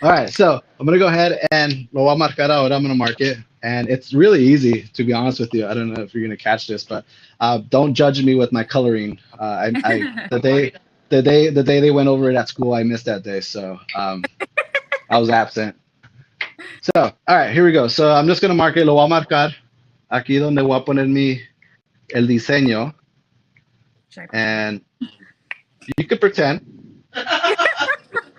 All right, so I'm gonna go ahead and lo voy a marcar ahora. I'm gonna mark it, and it's really easy to be honest with you. I don't know if you're gonna catch this, but don't judge me with my coloring. I the day they went over it at school, I missed that day, so I was absent. So all right, here we go. So I'm just gonna mark it. Lo voy a marcar aquí donde voy a poner mi el diseño, and you could pretend.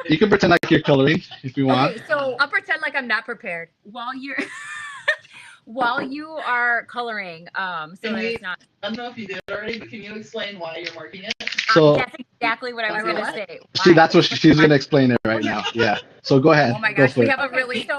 You can pretend like you're coloring if you want. Okay, so I'll pretend like I'm not prepared while you're while you are coloring. So that it's not. I don't know if you did already, but can you explain why you're marking it? So that's exactly what I was going to say. See, that's what she's gonna explain it right now. Yeah. So go ahead. Oh my Go gosh, for we it. have a really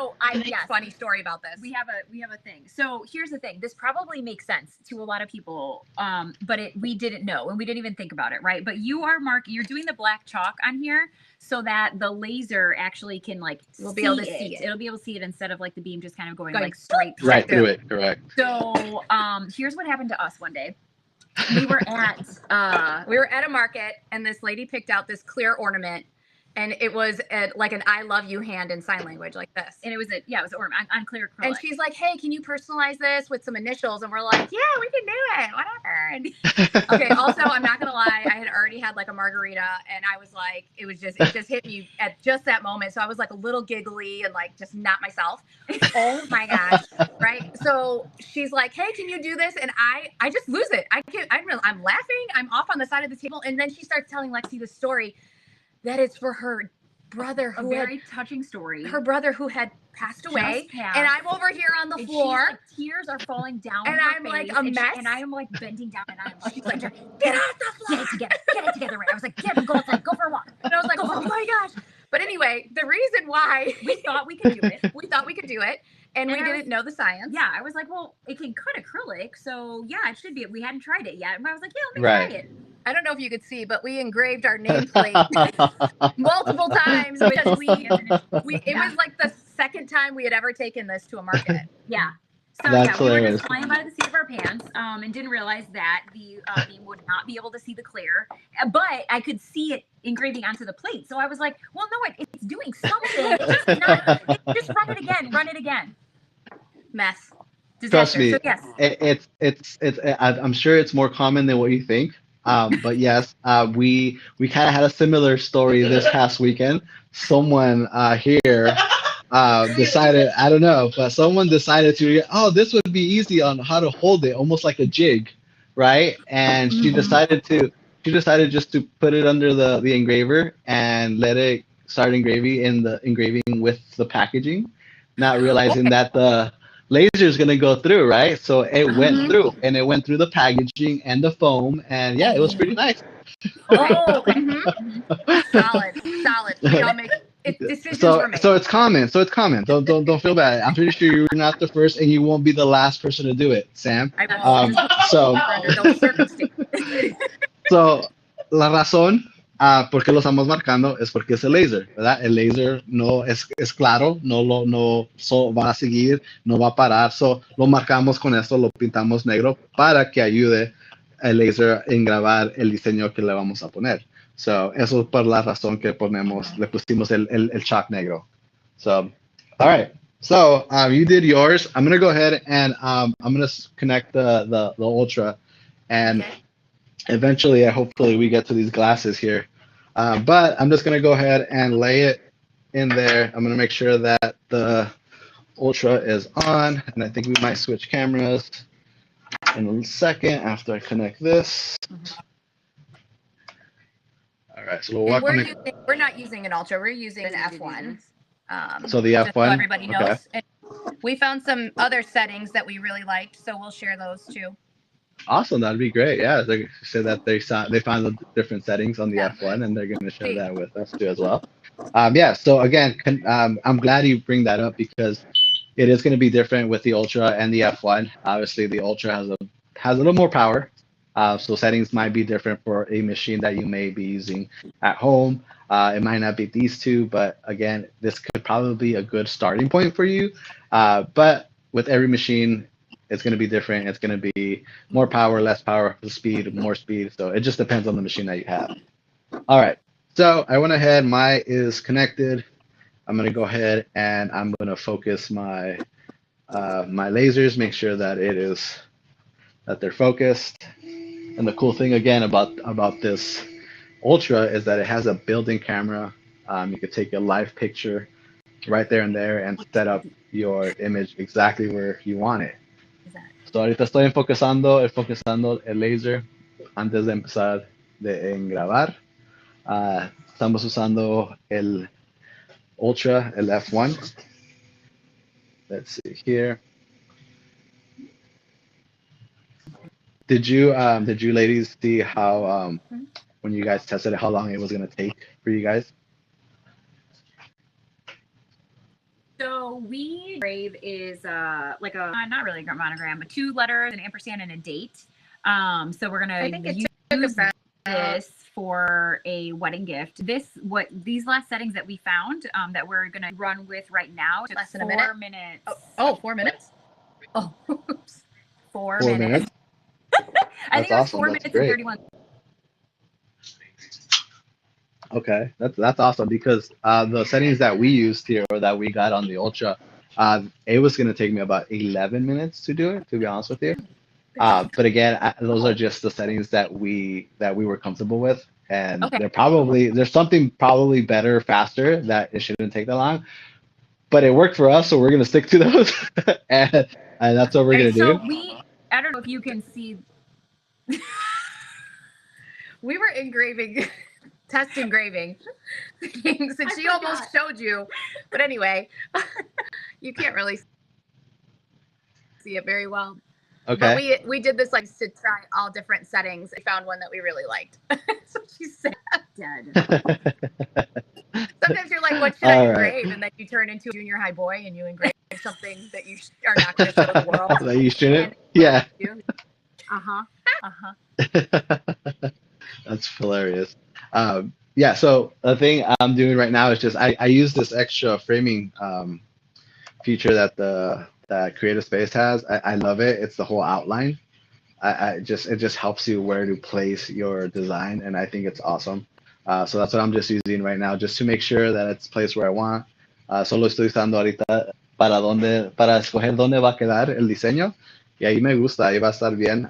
funny story about this. We have a thing. So here's the thing. This probably makes sense to a lot of people, but we didn't know and we didn't even think about it, right? But you're doing the black chalk on here so that the laser actually can we'll be able to see it. It'll be able to see it instead of like the beam just kind of going like straight right through it. Correct. So here's what happened to us one day. We were at a market and this lady picked out this clear ornament and it was like an I love you hand in sign language like this. And it was an ornament on clear acrylic. And she's like, hey, can you personalize this with some initials? And we're like, yeah, we can do it, whatever. And okay, also, I'm not gonna lie, I had already had like a margarita and I was like, it just hit me at just that moment. So I was like a little giggly and like just not myself. Oh my gosh. Right. So she's like, hey, can you do this? And I just lose it. I'm laughing. I'm off on the side of the table. And then she starts telling Lexi the story that it's for her brother who touching story. Her brother who had passed away. And I'm over here on the floor. Like, tears are falling down. And I'm like a mess. And I am like bending down and she's like, get off the floor. Get it together. I was like, get it, go outside, go for a walk. And I was like, oh my gosh. But anyway, the reason why we thought we could do it. And we didn't know the science. Yeah, I was like, well, it can cut acrylic, so yeah, it should be. We hadn't tried it yet. And I was like, yeah, let me try it. I don't know if you could see, but we engraved our nameplate multiple times because it was like the second time we had ever taken this to a market. Yeah. So we were just flying by the seat of our pants and didn't realize that the beam would not be able to see the clear, but I could see it engraving onto the plate. So I was like, well, no, it's doing something. Just run it again. Mess. Trust me, so, yes. it's I'm sure it's more common than what you think. But yes, we kind of had a similar story this past weekend. Someone here decided, I don't know, but someone decided to, this would be easy on how to hold it, almost like a jig, right? And she decided just to put it under the engraver and let it start engraving with the packaging, not realizing that the laser is going to go through, right? So it went through, and it went through the packaging and the foam, and yeah, it was pretty nice. Solid. We all make decisions. So it's common. Don't feel bad. I'm pretty sure you're not the first, and you won't be the last person to do it, Sam. So la razón por qué lo estamos marcando es porque es el laser, ¿verdad? El laser no es claro, no va a seguir, no va a parar. So lo marcamos con esto, lo pintamos negro para que ayude el laser a engravar el diseño que le vamos a poner. So eso es por la razón que le pusimos el chalk negro. So, all right. So you did yours. I'm gonna go ahead and I'm gonna connect the Ultra, and eventually, hopefully, we get to these glasses here. But I'm just gonna go ahead and lay it in there. I'm gonna make sure that the Ultra is on, and I think we might switch cameras in a second after I connect this. All right, so we're not using an Ultra. We're using an F1. So the F1. So everybody knows. And we found some other settings that we really liked, so we'll share those too. Awesome, that'd be great. Yeah, they said that they found the different settings on the F1, and they're going to share that with us too as well. So again, I'm glad you bring that up because it is going to be different with the Ultra and the F1. Obviously, the Ultra has a little more power, so settings might be different for a machine that you may be using at home. It might not be these two, but again, this could probably be a good starting point for you. But with every machine, it's going to be different. It's going to be more power, less power, speed, more speed. So it just depends on the machine that you have. All right. So I went ahead. Mine is connected. I'm going to go ahead and I'm going to focus my my lasers, make sure that they're focused. And the cool thing again about this Ultra is that it has a built-in camera. You could take a live picture right there and there and set up your image exactly where you want it. So ahorita estoy enfocando el laser antes de empezar de engravar. Estamos usando el Ultra, el F1. Let's see here. Did you ladies see how when you guys tested it, how long it was gonna take for you guys? So we engrave is like a not really a monogram, but 2 letters, an ampersand, and a date. So we're gonna use this for a wedding gift. These last settings that we found that we're gonna run with right now. Less than 4 minutes. Oh, 4 minutes. Oh, oops. 4 minutes. I think it was awesome. 4 That's minutes great. and 31. Okay, that's awesome because the settings that we used here or that we got on the Ultra, it was gonna take me about 11 minutes to do it. To be honest with you, but again, those are just the settings that we were comfortable with, and there's something probably better, faster that it shouldn't take that long. But it worked for us, so we're gonna stick to those, and that's what we're gonna do. I don't know if you can see. We were engraving, test engraving things, and she almost showed you. But anyway, you can't really see it very well. Okay. But we did this like to try all different settings. I found one that we really liked. So she said, Dead. Sometimes you're like, what should I engrave? And then you turn into a junior high boy and you engrave something that you are not going to show the world. That you shouldn't? Yeah. That's hilarious. Yeah, so the thing I'm doing right now is just I use this extra framing feature that Creative Space has. I love it. It's the whole outline. It just helps you where to place your design, and I think it's awesome. So that's what I'm just using right now, just to make sure that it's placed where I want. Solo estoy usando ahorita para escoger dónde va a quedar el diseño. Y ahí me gusta, ahí va a estar bien.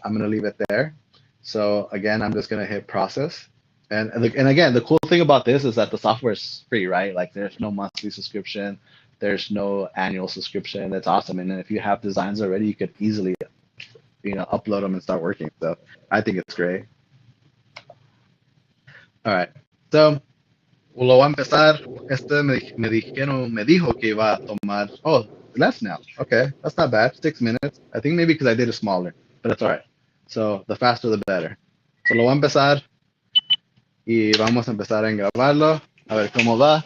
I'm gonna leave it there. So again, I'm just gonna hit process. And again, the cool thing about this is that the software is free, right? Like there's no monthly subscription, there's no annual subscription. That's awesome. And then if you have designs already, you could easily, upload them and start working. So I think it's great. All right. So lo voy a empezar. Me dijo que iba a tomar. Oh, less now. Okay, that's not bad. 6 minutes. I think maybe because I did it smaller, but that's all right. So the faster the better. So lo voy a empezar y vamos a empezar a engravarlo. A ver cómo va.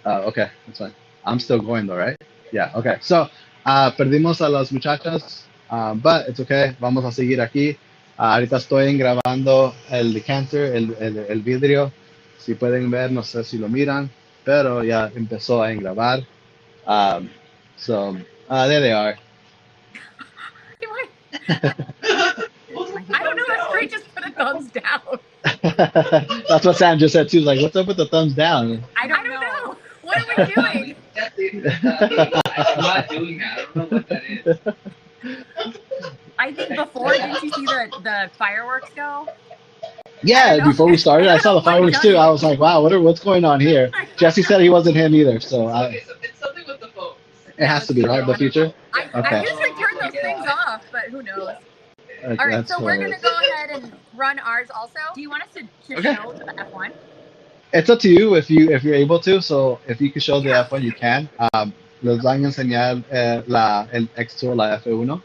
Okay, that's fine. I'm still going though, right? Yeah, okay. So, perdimos a las muchachas, but it's okay. Vamos a seguir aquí. Ahorita estoy grabando el decanter, el vidrio. Si pueden ver, no sé si lo miran, pero ya empezó a engravar. So, there they are. I don't know if Ray just put a thumbs down. That's what Sam just said too. Like, what's up with the thumbs down? I don't know. What are we doing? I'm not doing that. I don't know what that is. I think before, didn't you see the fireworks go? Yeah, before we started, I saw the fireworks too. I was like, wow, what's going on here? Jesse said he wasn't him either, so It's something with the phones. It has to be, right? The future? I usually turn those things off, but who knows? All right, so we're going to go ahead and run ours also. Do you want us to show the F1? It's up to you if you're able to. So if you can show the F1, you can. Les van a enseñar el xTool, la F1.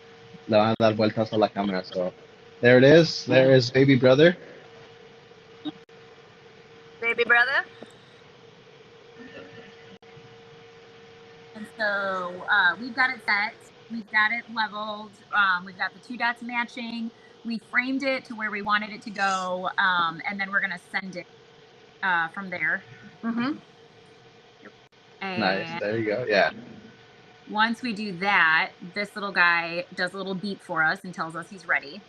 Le van a dar vueltas a la cámara. So there it is. There is baby brother. Baby brother. And so we've got it set. We've got it leveled. We've got the 2 dots matching. We framed it to where we wanted it to go. And then we're going to send it from there. Mm-hmm. Nice. There you go. Yeah. Once we do that, this little guy does a little beep for us and tells us he's ready.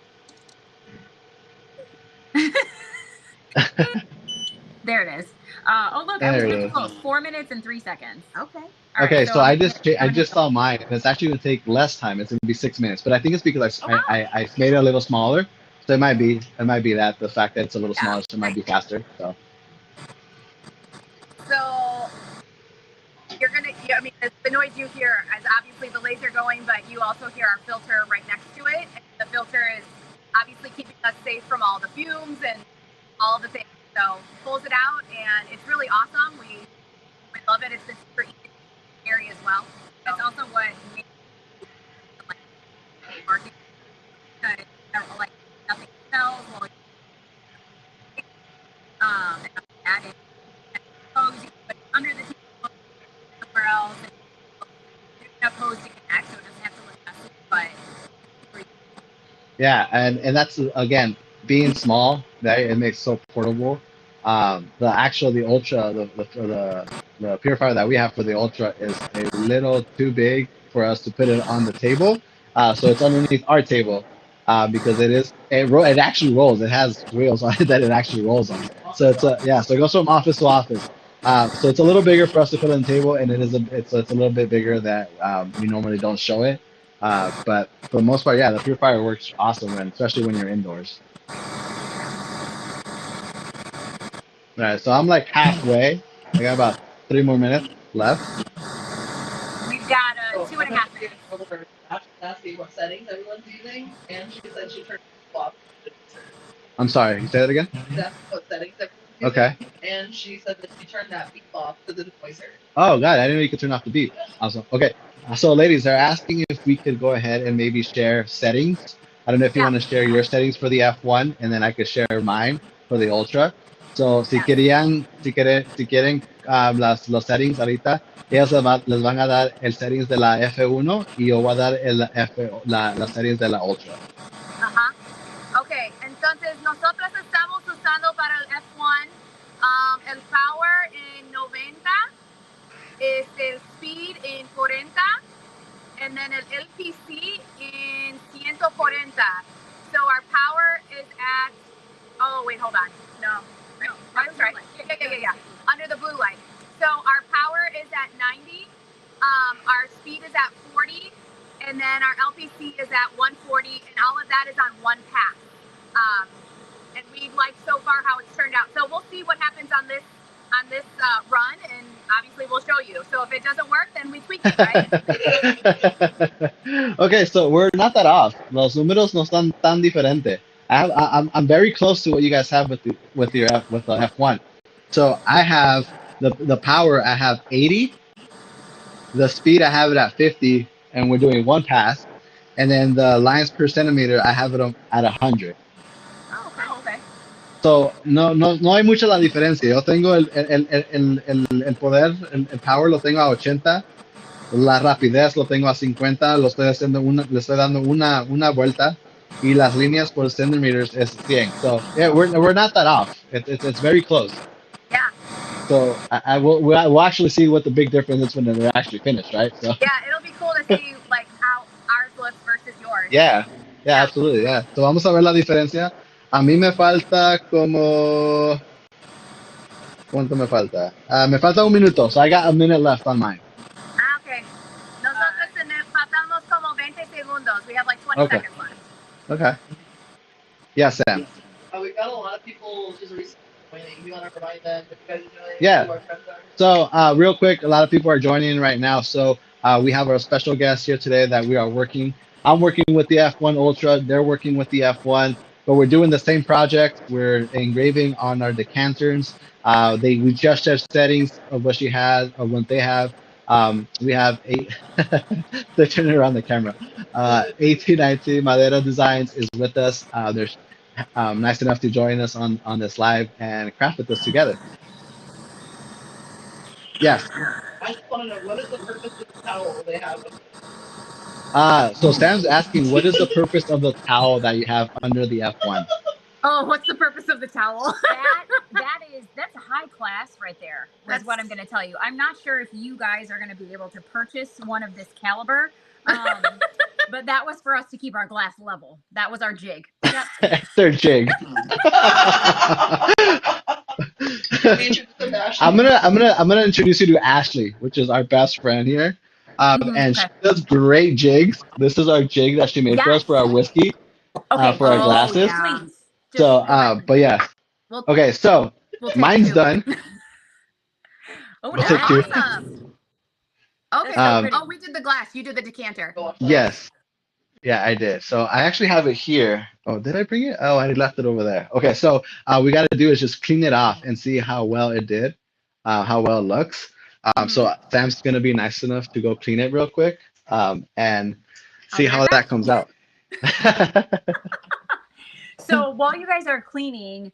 There it is. Oh, look, I was There it really is. close. 4 minutes and 3 seconds. Okay. All right, Okay, so I I'm just gonna saw mine, and it's actually gonna take less time. It's gonna be 6 minutes, but I think it's because I made it a little smaller, so it might be that the fact that it's a little smaller, so it might be faster. So So you're gonna, I mean, the noise you hear is obviously the laser going, but you also hear our filter right next to it. And the filter is obviously keeping us safe from all the fumes and all the things. So pulls it out, and it's really awesome. We love it. It's been super easy to carry as well. That's also what makes it like market, like nothing smells. Well, and add it. You can put it under the table, somewhere else. And there's enough hose to connect, so it doesn't have to look messy. But yeah, and that's again being small, that it makes it so portable. The Ultra, the purifier that we have for the Ultra is a little too big for us to put it on the table. So it's underneath our table, because it actually rolls. It has wheels on it that it actually rolls on. So so it goes from office to office. So it's a little bigger for us to put on the table, and it's a little bit bigger that we normally don't show it. But for the most part, yeah, the purifier works awesome, especially when you're indoors. All right, so I'm like halfway. I got about 3 more minutes left. we've got 2.5 minutes. Asking what settings everyone's using, and she said she turned it off. I'm sorry, you say that again? That's what settings everyone's using. Okay. And she said that she turned that beep off to the voicer. Oh, God, I didn't know you could turn off the beep. Awesome. Okay, so ladies, they're asking if we could go ahead and maybe share settings. I don't know if you want to share your settings for the F1, and then I could share mine for the Ultra. So, si quieren los settings ahorita, ellas les van a dar el settings de la F1 y yo voy a dar las settings de la Ultra. Ajá. Ok, entonces nosotros estamos usando para el F1 el power en 90, el speed en 40, and then el LPC in 140. So our power is at, oh wait, hold on. No, I was right. Yeah. Under the blue light. So our power is at 90, our speed is at 40, and then our LPC is at 140, and all of that is on one pass. And we like so far how it's turned out. So we'll see what happens on this run, and obviously we'll show you. So if it doesn't work, then we tweak it, right? Okay, so we're not that off. Los números no están tan diferente. I'm very close to what you guys have with the F1. So I have the power. I have 80. The speed I have it at 50, and we're doing one pass. And then the lines per centimeter I have it at 100. Oh, okay. So no hay mucha la diferencia. Yo tengo el poder, el power lo tengo a 80. La rapidez lo tengo a 50, le estoy dando una vuelta, y las líneas por centimeters es 100. So yeah, we're not that off. It's very close. Yeah. So we'll actually see what the big difference is when they're actually finished, right? So yeah, it'll be cool to see like how ours looks versus yours. yeah, absolutely, yeah. So vamos a ver la diferencia. A mí me falta como, ¿cuánto me falta? Me falta 1 minuto, so I got a minute left on mine. Okay. Nosotros faltamos como 20 segundos. We have like 20 seconds left. Okay. Yeah, Sam. We've got a lot of people just recently joining. You want to remind them if you guys are joining? Yeah. Who our friends are? So real quick, a lot of people are joining right now. So we have our special guest here today that we are working. I'm working with the F1 Ultra. They're working with the F1, but we're doing the same project. We're engraving on our decanters. We just changed settings of what she has, of what they have. We have they're turning around the camera. 1819 Madera Designs is with us. They're nice enough to join us on this live and craft with us together. Yes. I just want to know, what is the purpose of the towel they have? So Sam's asking, what is the purpose of the towel that you have under the F1? Oh, what's the purpose of the towel? That's a high class right there. That's what I'm going to tell you. I'm not sure if you guys are going to be able to purchase one of this caliber, but that was for us to keep our glass level. That was our jig. Yep. Their jig. I'm gonna introduce you to Ashley, which is our best friend here. And she Okay. does great jigs. This is our jig that she made for us for our whiskey, Okay. for our Oh, glasses. yeah. Please. So, Go ahead. but yeah. We'll, Okay, so we'll take mine's two. done. Oh, We'll take two. Awesome. Okay. That's so Um, pretty. Oh, we did the glass. You did the decanter. Yes. Yeah, I did. So I actually have it here. Oh, did I bring it? Oh, I left it over there. Okay, so we got to do is just clean it off and see how well it did, how well it looks. So Sam's gonna be nice enough to go clean it real quick, and I'll see be how right that back. comes out. So while you guys are cleaning,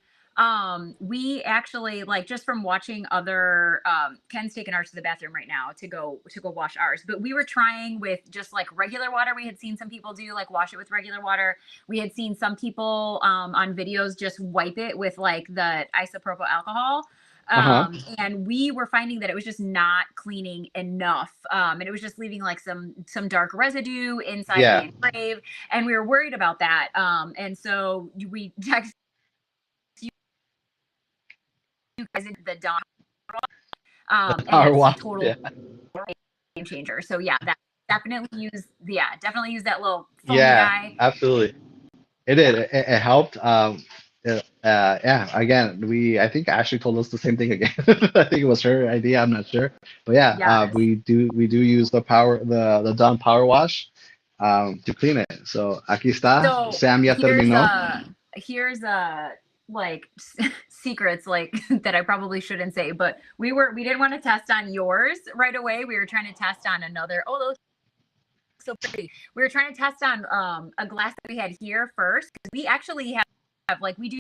we actually, like, just from watching other, Ken's taking ours to the bathroom right now to go wash ours, but we were trying with just like regular water. We had seen some people do like wash it with regular water. We had seen some people on videos just wipe it with like the isopropyl alcohol. And we were finding that it was just not cleaning enough. And it was just leaving like some dark residue inside Yeah. the engrave. And we were worried about that. And so we texted you guys into the Dawn. And Power it's wash, total yeah. game changer. So yeah, that definitely use that little foamy Yeah, guy. absolutely. It did. It helped. Yeah. Again, I think Ashley told us the same thing again. I think it was her idea. I'm not sure, but yeah, Yes. we do use the Dawn Power Wash to clean it. So aquí está. So Sam ya terminó. here's like secrets like that I probably shouldn't say, but we didn't want to test on yours right away. We were trying to test on another. Oh, those so pretty. We were trying to test on a glass that we had here first. We actually have like, we do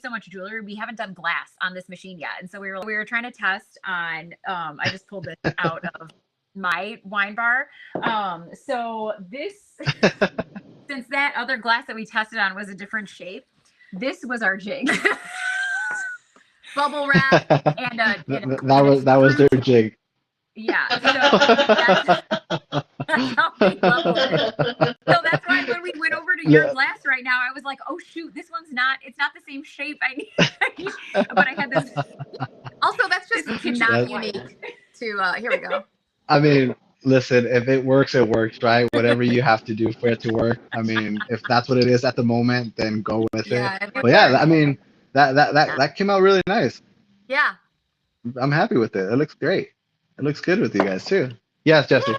so much jewelry, we haven't done glass on this machine yet, and so we were trying to test on. I just pulled this out of my wine bar. So this, since that other glass that we tested on was a different shape, this was our jig. Bubble wrap. And that was their jig. yeah. So that's how we leveled it. So that's why when we went over to your glass right now, I was like, oh shoot, it's not the same shape I need. But I had this. Also, that's just not unique to, here we go. I mean, listen, if it works, it works, right? Whatever you have to do for it to work. I mean, if that's what it is at the moment, then go with it. But yeah, I mean, that came out really nice. Yeah. I'm happy with it. It looks great. It looks good with you guys too. Yes, Jesse.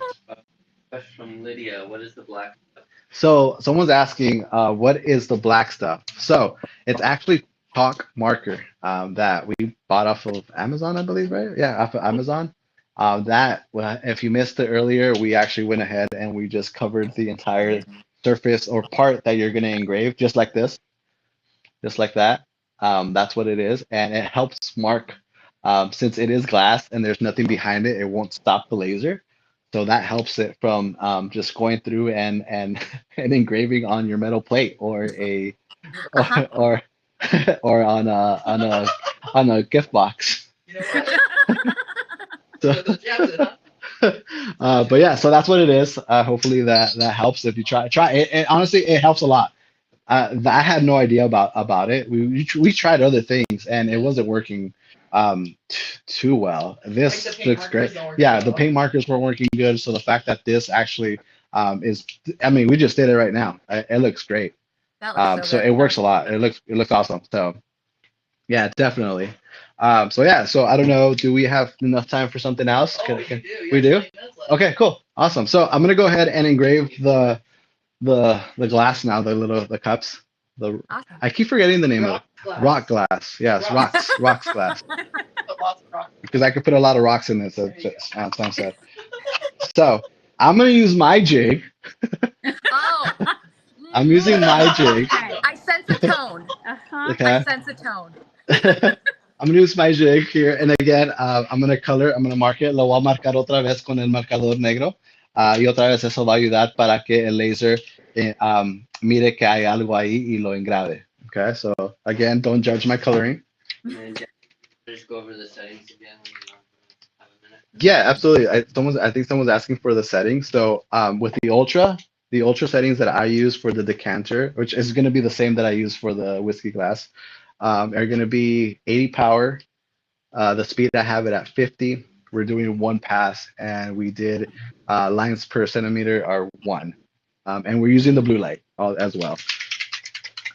Question from Lydia. What is the black stuff? So someone's asking, what is the black stuff? So it's actually chalk marker that we bought off of Amazon, I believe, right? Yeah, off of Amazon. If you missed it earlier, we actually went ahead and we just covered the entire surface or part that you're going to engrave, just like this, just like that. That's what it is, and it helps mark. Since it is glass and there's nothing behind it, it won't stop the laser. So that helps it from just going through and and engraving on your metal plate or a or on a gift box. So, but yeah, so that's what it is. Hopefully that helps. If you try it, honestly, it helps a lot. I had no idea about it. We tried other things and it wasn't working too well. This Like the paint looks markers great. don't work Yeah, well. the paint markers weren't working good. So the fact that this actually is, I mean, we just did it right now. It looks great. That looks So good. it works a lot. It looks awesome. So yeah, definitely. So yeah, so I don't know. Do we have enough time for something else? Oh, we do. We do? 20 minutes left. Okay, cool, awesome. So I'm gonna go ahead and engrave the glass now. The cups. Awesome. I keep forgetting the name of it. Glass. Rock glass. Yes, rocks glass. Put lots of rock. Because I could put a lot of rocks in this. Sam said. So I'm gonna use my jig. Oh, I'm using my jig. I sense a tone. Okay. I sense a tone. I'm gonna use my jig here, and again, I'm gonna mark it. Lo voy a marcar otra vez con el marcador negro. Y otra vez eso va a ayudar para que el laser mire que hay algo ahí y lo engrave. Okay, so again, don't judge my coloring. And then just go over the settings again when you have a minute. Yeah, absolutely. I think someone's asking for the settings. So with the ultra settings that I use for the decanter, which is going to be the same that I use for the whiskey glass, are going to be 80 power, The speed I have it at 50. We're doing one pass, and we did lines per centimeter are 1. And we're using the blue light as well.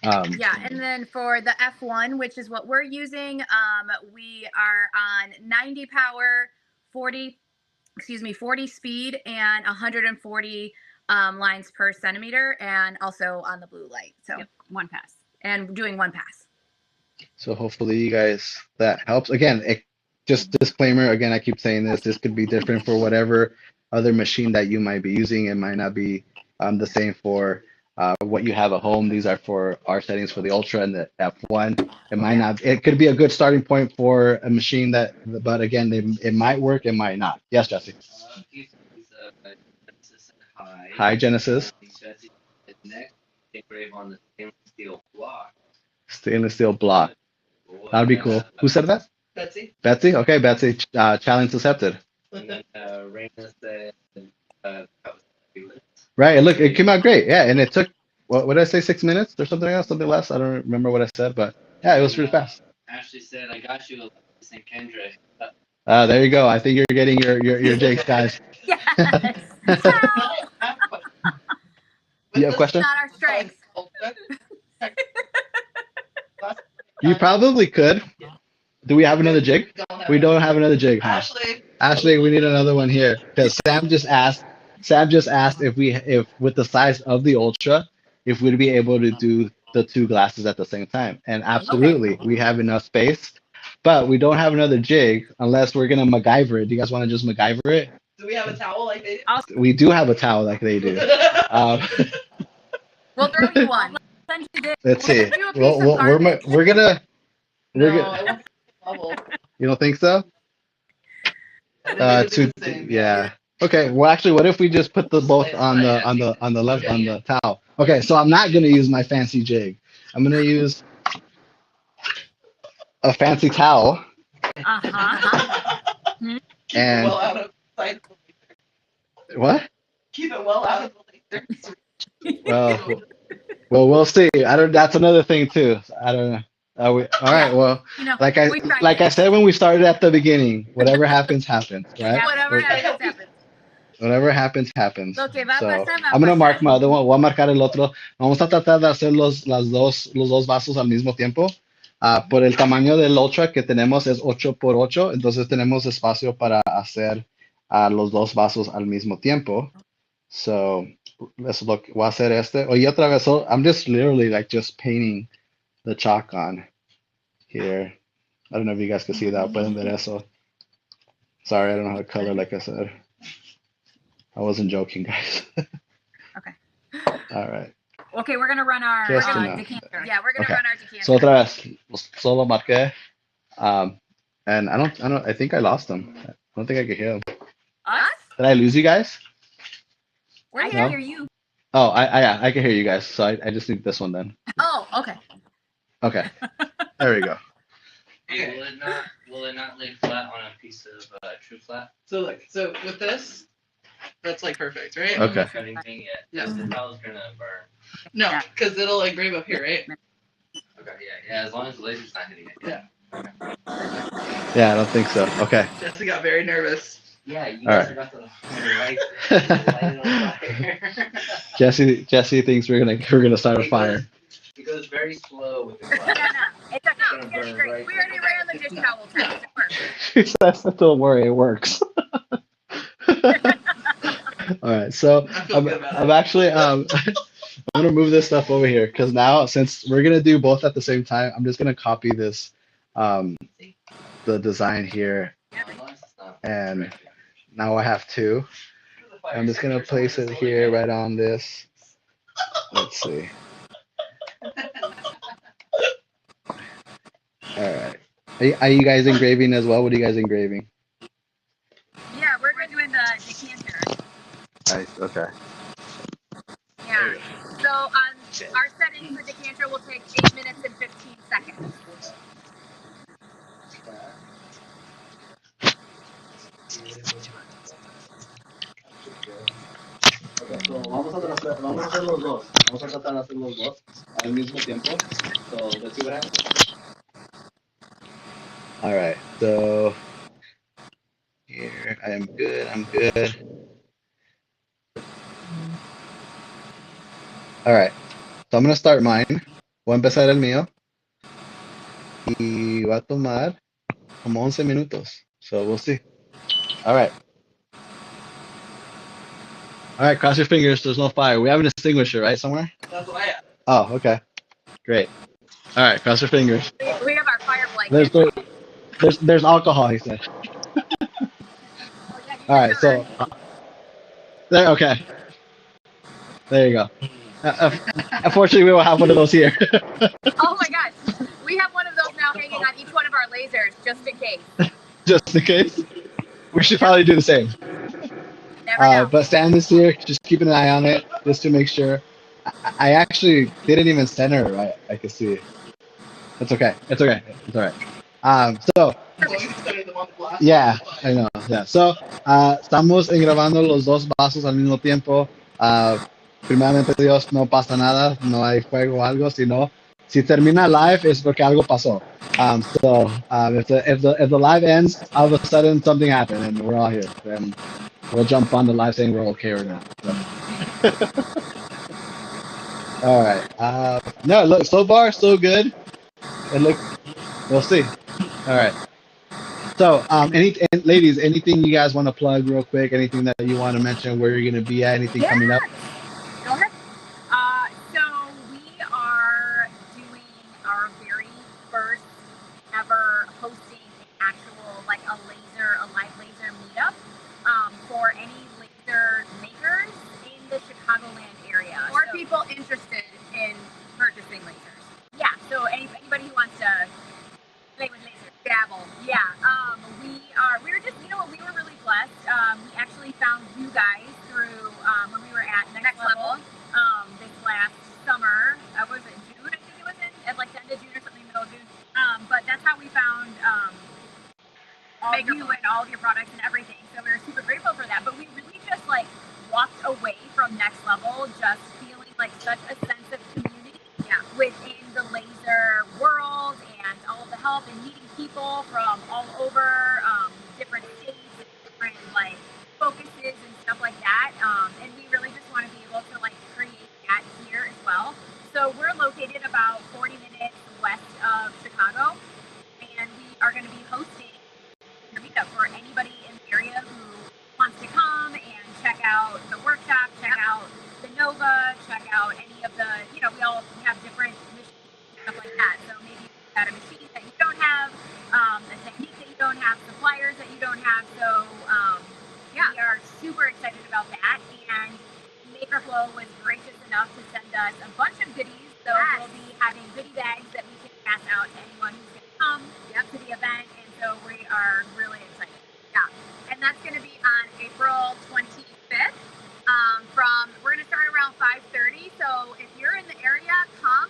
Yeah, and then for the F1, which is what we're using, we are on 90 power, 40 speed, and 140 lines per centimeter, and also on the blue light. So one pass. And doing one pass. So hopefully you guys, that helps. Again, just disclaimer, again, I keep saying this could be different for whatever other machine that you might be using. It might not be the same for what you have at home. These are for our settings for the Ultra and the F1. It might not, it could be a good starting point for a machine but again, it might work, it might not. Yes, Jesse. Hi, Genesis. Next, engrave on the stainless steel block. Stainless steel block. That'd be cool. Who said that? Betsy. Betsy? Okay, Betsy. Challenge accepted. And then Raina said that was 3 minutes. Right. Look, it came out great. Yeah, and it took what did I say? 6 minutes or something else, something less. I don't remember what I said, but yeah, it was really fast. Ashley said, "I got you, St. Kendrick." There you go. I think you're getting your jigs, guys. Yes. You have a question? Not our strength. You probably could. Do we have another jig? We don't have another jig. Huh? Ashley, we need another one here because Sam just asked if with the size of the Ultra, if we'd be able to do the 2 glasses at the same time. And absolutely, we have enough space, but we don't have another jig unless we're gonna MacGyver it. Do you guys want to just MacGyver it? Do we have a towel like they do? We do have a towel like they do. We'll throw you one. Let's see. Do a piece of We're gonna. No, bubble. You don't think so? I think it's the same. Yeah. Okay. Well, actually, what if we just put the both on the left on the towel? Okay. So I'm not gonna use my fancy jig. I'm gonna use a fancy towel. Uh-huh. Keep it well out of sight. What? Keep it well out of the Well, we'll see. That's another thing too. I don't know. All right. Well, like I said when we started at the beginning, whatever happens, happens, right? Whatever happens, happens. Whatever happens, happens. Lo que va a So, pasar, va a I'm gonna mark pasar. my other one. Voy a marcar el otro. Vamos a tratar de hacer los dos vasos al mismo tiempo. Por el tamaño del Ultra que tenemos es 8x8, entonces tenemos espacio para hacer los 2 vasos al mismo tiempo. So, eso es lo que voy a hacer Oye, otra vez, so I'm just literally like just painting the chalk on here. I don't know if you guys can see that. Pueden ver eso. Sorry, I don't know how to color like I said. I wasn't joking, guys. Okay. All right. Okay, we're gonna run our decanter. Yeah, we're gonna run our decanter. So otra vez, solo marqué. And I think I lost them. I don't think I could hear them. Us? Did I lose you guys? I can hear you. Oh, I can hear you guys. So I just need this one then. Oh, okay. Okay. There we go. Okay. Will it not lay flat on a piece of true flat? So look, with this, that's like perfect, right? Okay. Cutting thing yet? Yeah. The towel's gonna burn. No, because it'll engrave up here, right? Okay, yeah, as long as the laser's not hitting it. Yeah. Yeah, I don't think so. Okay. Jesse got very nervous. Yeah, you All guys right. are about to light it on fire. Jesse thinks we're gonna start a fire. It goes very slow with the No, glass. it's okay. It's gonna be great. We already ran the dish towel test. It worked. He says, "Don't worry, it works." All right, so I feel good about I'm it. actually I'm gonna move this stuff over here because now since we're gonna do both at the same time, I'm just gonna copy this the design here, and now I have 2. I'm just gonna place it here right on this. Let's see. All right. Are you guys engraving as well? What are you guys engraving? Yeah, we're doing the decanter. Nice. Okay. Yeah. So on our settings, the decanter will take 8 minutes and 15 seconds. Okay, so vamos a hacer los dos. Vamos a tratar de hacer los dos al mismo tiempo. So let's see what happens. All right. So here, I am good. I'm good. All right. So I'm gonna start mine. Voy a empezar el mío y va a tomar como 11 minutos. So we'll see. All right. All right. Cross your fingers. There's no fire. We have an extinguisher, right, somewhere? That's what I have. Oh, okay. Great. All right. Cross your fingers. We have our fire blanket. There's alcohol. He said. Oh, yeah, All right. So there. Okay. There you go. Unfortunately, we will have one of those here. Oh my gosh. We have one of those now hanging on each one of our lasers, just in case. Just in case. We should probably do the same. Never know. But Sam is here, just keeping an eye on it, just to make sure. I actually didn't even center it right. I can see. It's okay. It's okay. It's all right. So yeah, I know. Yeah. So estamos grabando los dos vasos al mismo tiempo. Primeramente Dios, no pasa nada, no hay fuego o algo, sino si termina live es porque algo pasó. If the live ends, all of a sudden something happened and we're all here. Then we'll jump on the live saying we're okay or not. So. All right. No, look, so far so good. We'll see. All right. So, ladies, anything you guys want to plug real quick? Anything that you want to mention? Where you're going to be at? Anything coming up? Go ahead. So we are doing our very first ever hosting an actual, like a live laser meetup for any laser makers in the Chicagoland area. Or people interested in purchasing lasers. Yeah, so anybody who wants to play with lasers, dabble. yeah. We were just, we were really blessed. We actually found you guys through when we were at Next Level this last summer. Was it June? I think it was at like the end of June or something, middle of June. But that's how we found all you and all of your products and everything. So we were super grateful for that. But we really just like walked away from Next Level just feeling like such a sense of community within the laser world and all of the help and meeting people from all over different states, different like focuses and stuff like that. And we really just want to be able to like create that here as well. So we're located about 40 minutes west of Chicago, and we are going to be hosting a meetup for anybody in the area who wants to come and check out the workshop, check out the Nova, check out any of the, we all have different machines and stuff like that. So maybe you've got a machine that you don't have, a technique that you don't have, suppliers that you don't have. So we are super excited about that. And MakerFlo was gracious enough to send us a bunch of goodies. So we'll be having goodie bags that we can pass out to anyone who's going to come to the event. And so we are really excited. Yeah. And that's going to be on April 25th. We're going to start around 5:30. So if you're in the area, come.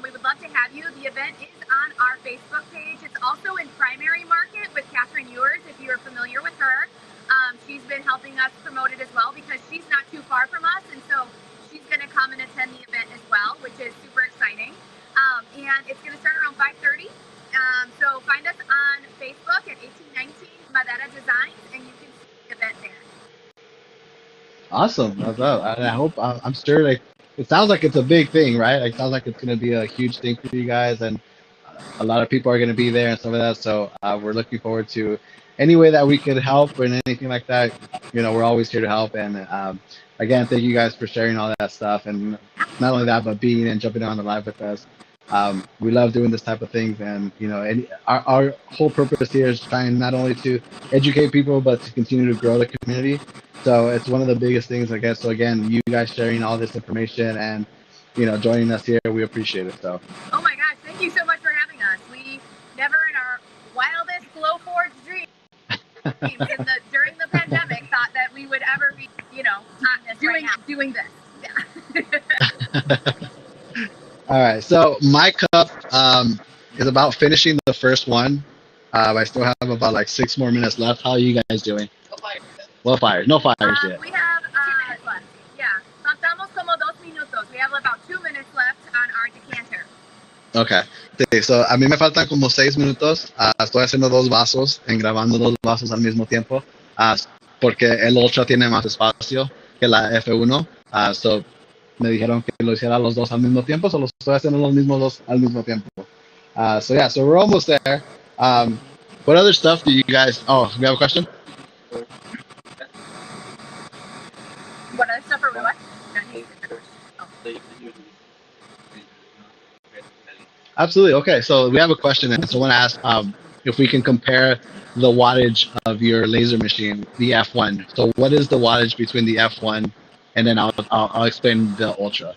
We would love to have you. The event is on our Facebook page. It's also in Primary Market with Catherine Ewers, if you're familiar with her. She's been helping us promote it as well because she's not too far from us. And so she's going to come and attend the event as well, which is super exciting. And it's going to start around 5:30. So find us on Facebook at 1819 Madera Designs, and you can see the event there. Awesome. That's up. I hope. I'm sure. Like, it sounds like it's a big thing, right? Like, it sounds like it's going to be a huge thing for you guys, and a lot of people are going to be there and stuff like that. So we're looking forward to any way that we could help and anything like that. We're always here to help. And again, thank you guys for sharing all that stuff, and not only that, but being and jumping on the live with us. We love doing this type of things, and our whole purpose here is trying not only to educate people, but to continue to grow the community. So it's one of the biggest things, I guess. So again, you guys sharing all this information and joining us here, we appreciate it. So. Oh my gosh, thank you so much for having us. We never in our wildest Glowforge dreams during the pandemic thought that we would ever be, doing this. Yeah. All right, so my cup is about finishing the first one. I still have about like 6 more minutes left. How are you guys doing? No fires yet. We have 2 minutes left. Yeah, contamos como 2 minutos. We have about 2 minutes left on our decanter. Okay, Sí, so, a mí me faltan como 6 minutos. Estoy haciendo 2 vasos, grabando 2 vasos al mismo tiempo, ah, porque el Ultra tiene más espacio que la F1. So me dijeron que lo hiciera los dos al mismo tiempo, so los estoy haciendo los mismos dos al mismo tiempo. So yeah, so we're almost there. What other stuff do you guys? Oh, we have a question. What other stuff are we watching? Absolutely. Okay, so we have a question, and someone asked if we can compare the wattage of your laser machine, the F1. So what is the wattage between the F1, and then I'll explain the Ultra.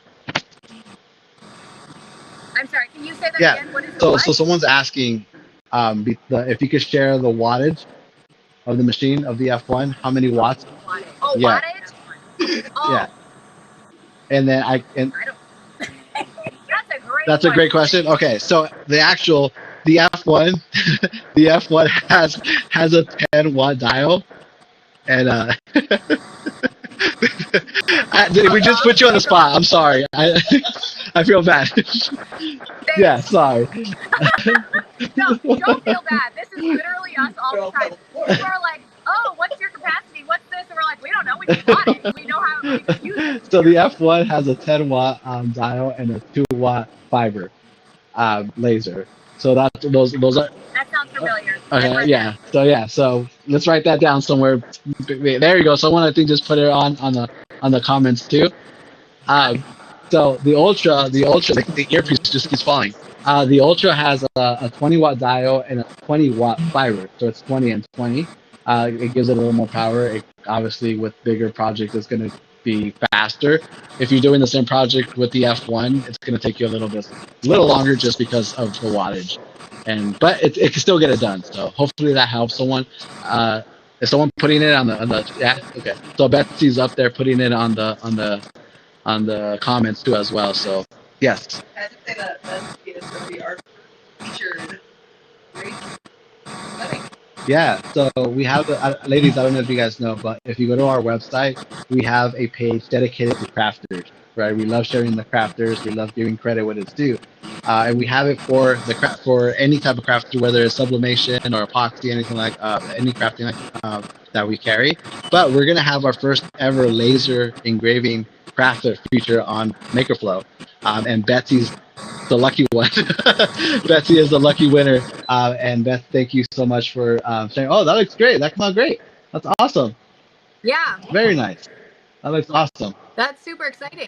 I'm sorry, can you say that Yeah. again? What is the So what? so someone's asking if you could share the wattage of the machine of the F1, how many watts? Oh, Yeah. wattage? Oh, Yeah. And then I don't. That's a great question. Okay, so the F1 the F1 has a 10-watt dial, and we just put you on the spot. I'm sorry. I feel bad. Yeah, sorry. No, don't feel bad. This is literally us all the time. People are like, "Oh, what's your capacity? What's this?" And we're like, "We don't know. We just bought it. We know how. We just use it." So the F1 has a 10-watt dial and a 2-watt fiber laser. So those are. That sounds familiar. Okay, yeah. So let's write that down somewhere. There you go. Someone I think just put it on the comments too. So the Ultra, the earpiece just keeps falling. The Ultra has a 20-watt dial and a 20-watt fiber, so it's 20 and 20. It gives it a little more power. Obviously, with bigger projects, it's going to be faster. If you're doing the same project with the F1, it's going to take you a little longer just because of the wattage. But it can still get it done. So hopefully that helps someone. Is someone putting it on the yeah? Okay. So Betsy's up there putting it on the comments too as well. So yes. I have to say that Betsy is going to be our featured race setting. Yeah, so we have, ladies, I don't know if you guys know, but if you go to our website, we have a page dedicated to crafters, right? We love sharing the crafters. We love giving credit what it's due. And we have it for any type of crafter, whether it's sublimation or epoxy, anything like any crafting that we carry. But we're going to have our first ever laser engraving crafter feature on MakerFlo. And Betsy's the lucky one. Betsy is the lucky winner. And Beth, thank you so much for saying, oh, that looks great. That came out great. That's awesome. Yeah, Very nice. That looks awesome. that's super exciting.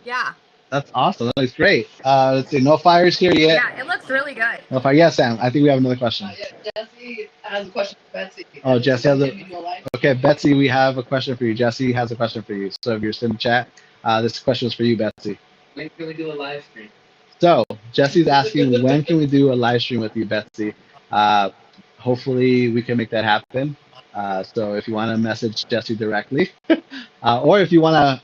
Yeah. That's awesome. That looks great. Let's see. No fires here yet. Yeah, it looks really good. No fire. Yeah, Sam. I think we have another question. Yeah, Jesse has a question for Betsy. Oh, Jesse has a. Okay, Betsy, we have a question for you. Jesse has a question for you. So if you're still in the chat, this question is for you, Betsy. When can we do a live stream? So Jesse's asking, when can we do a live stream with you, Betsy? Hopefully we can make that happen. So if you want to message Jesse directly, or if you want to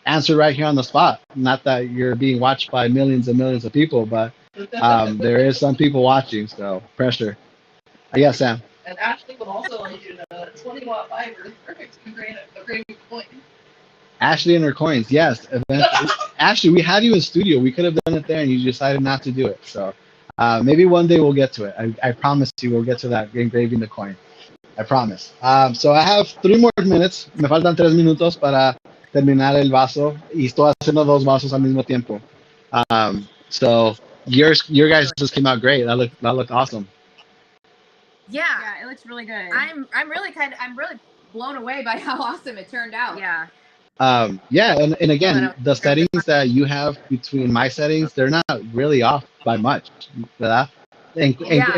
answer right here on the spot, not that you're being watched by millions and millions of people, but there is some people watching, so pressure. Yeah, Sam. And Ashley would also like you to know that 20-watt fiber is perfect to engrave a coin. Ashley and her coins, yes. Ashley, we had you in studio. We could have done it there, and you decided not to do it. So maybe one day we'll get to it. I promise you we'll get to that, engraving the coin. I promise. So I have 3 more minutes. Me faltan 3 minutos para terminar el vaso. Y estoy haciendo 2 vasos al mismo tiempo. So your guys just came out great. That looked awesome. Yeah, Yeah, it looks really good. I'm really blown away by how awesome it turned out. Yeah. Yeah, and again, the settings that you have between my settings, they're not really off by much, ¿verdad? En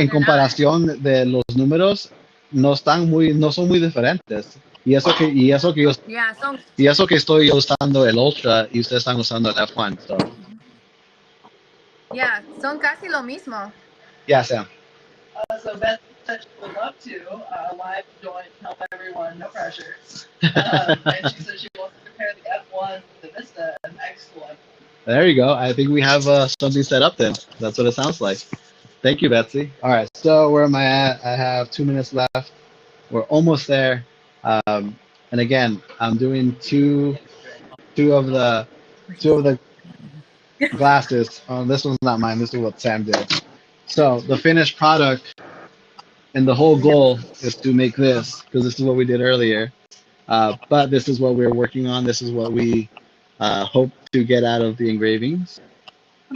comparación de los números, no son muy diferentes. Y eso que yo Yeah, so y eso que estoy usando el Ultra y ustedes están usando el F1. So yeah, son casi lo mismo. yeah, Sam. So Betsy said she would love to live join, help everyone, no pressure. And she said she wants to compare the F1, the Vista, and xTool. There you go. I think we have something set up then. That's what it sounds like. Thank you, Betsy. All right, so where am I at? I have 2 minutes left. We're almost there. And again, I'm doing two of the glasses. Oh, this one's not mine. This is what Sam did. So the finished product and the whole goal is to make this, because this is what we did earlier. But this is what we're working on. This is what we hope to get out of the engravings.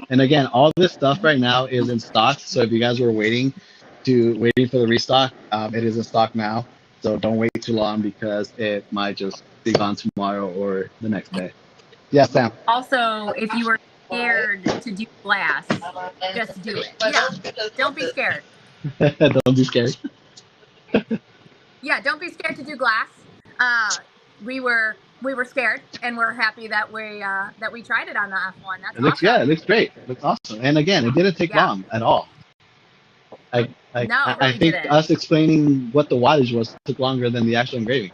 And again, all this stuff right now is in stock. So if you guys were waiting for the restock, it is in stock now. So don't wait too long because it might just be gone tomorrow or the next day. Yeah, Sam. Also, if you were scared to do glass, just do it. Yeah, don't be scared. Don't be scared. Yeah, don't be scared to do glass. We were scared, and we're happy that we tried it on the F1. That's awesome. Yeah, it looks great. It looks awesome. And again, it didn't take long at all. No, it really I think didn't. us explaining what the wattage was took longer than the actual engraving.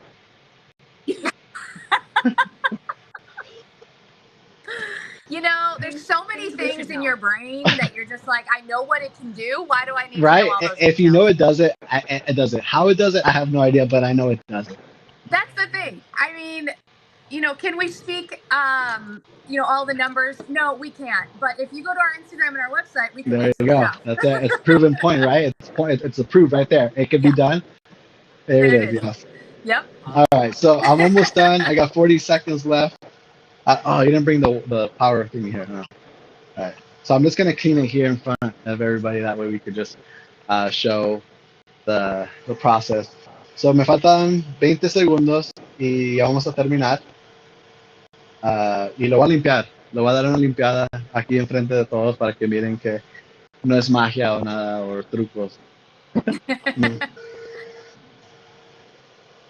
You know, there's so many things in your brain that you're just like, I know what it can do. Why do I need to know all those If you details? know it does it, it does it. How it does it, I have no idea, but I know it does it. That's the thing. I mean, you know, can we speak, you know, all the numbers? No, we can't. But if you go to our Instagram and our website, we can. There you go. That's it. It's a proven point, right? It's approved right there. It can be done. There it is. Yes. Yep. All right. So I'm almost done. I got 40 seconds left. Oh, you didn't bring the power thingy here. No. All right. So I'm just gonna clean it here in front of everybody. That way we could just show the process. So me faltan 20 segundos y ya vamos a terminar. Y lo voy a limpiar. Le voy a dar una limpiada aquí enfrente de todos para que miren que no es magia o nada o trucos.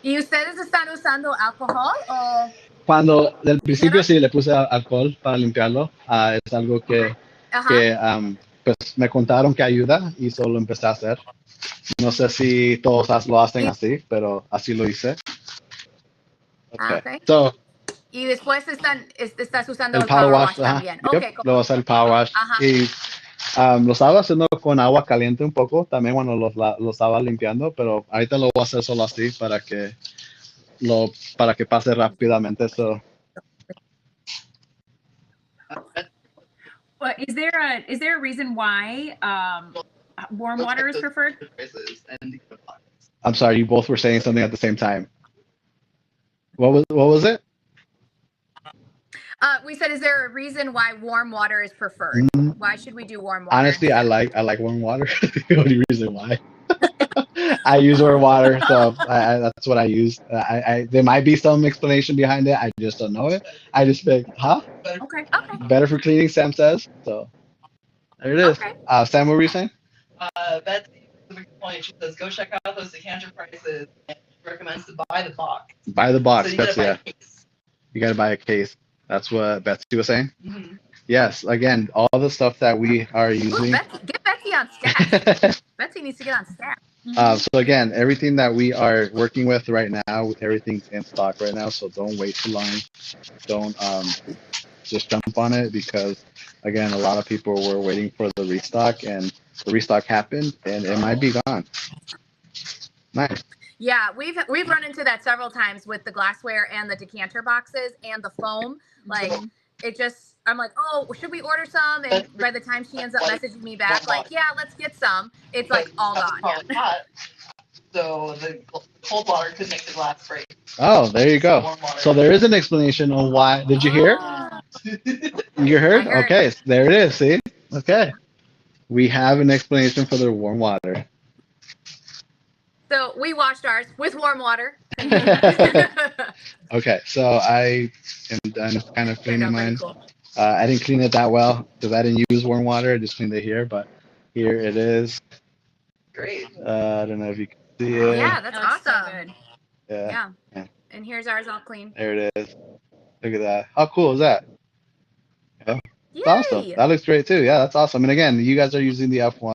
¿Y ustedes están usando alcohol o? Cuando del principio sí le puse alcohol para limpiarlo. Es algo que pues me contaron que ayuda y solo empecé a hacer. No sé si todos lo hacen así, pero así lo hice. Okay. So, y después estás usando el power wash también. Yep, Okay, lo voy a hacer el power wash. Y lo estaba haciendo con agua caliente un poco también cuando lo estaba limpiando, pero ahorita lo voy a hacer solo así para que pase rápidamente. So. Well, is there a reason why warm water is preferred? I'm sorry, you both were saying something at the same time. What was it? We said, is there a reason why warm water is preferred? Why should we do warm water? Honestly, I like warm water. The only reason why. I use warm water, so that's what I use. There might be some explanation behind it. I just don't know it. I just think, Okay. Better for cleaning, Sam says. So there it is. Okay. Sam, what were you saying? Betsy, the big point. She says, go check out those decanter prices. And she recommends to buy the box. Buy the box, So Betsy. Yeah. You gotta buy a case. That's what Betsy was saying. Mm-hmm. Yes. Again, all the stuff that we are using. Get Betsy on staff. Betsy needs to get on staff. So again, everything that we are working with right now, everything's in stock right now. So don't wait too long. Don't just jump on it because again, a lot of people were waiting for the restock, and the restock happened, and it might be gone. Nice. Yeah, we've run into that several times with the glassware and the decanter boxes and the foam. Like it just, I'm like, oh, should we order some? And by the time she ends up messaging me back, like, yeah, let's get some. It's like all gone. Yeah. So the cold water could make the glass break. Oh, there you go. So there is an explanation on why. Did you hear? You heard? Okay, there it is. See? Okay. We have an explanation for the warm water. So we washed ours with warm water. Okay, so I am done kind of cleaning mine. Cool. I didn't clean it that well because I didn't use warm water. I just cleaned it here, but here it is. Great. I don't know if you can see it. Yeah, that's awesome. So good. Yeah. And here's ours all clean. There it is. Look at that. How cool is that? Yeah. It's awesome. That looks great too. Yeah, that's awesome. And again, you guys are using the F1.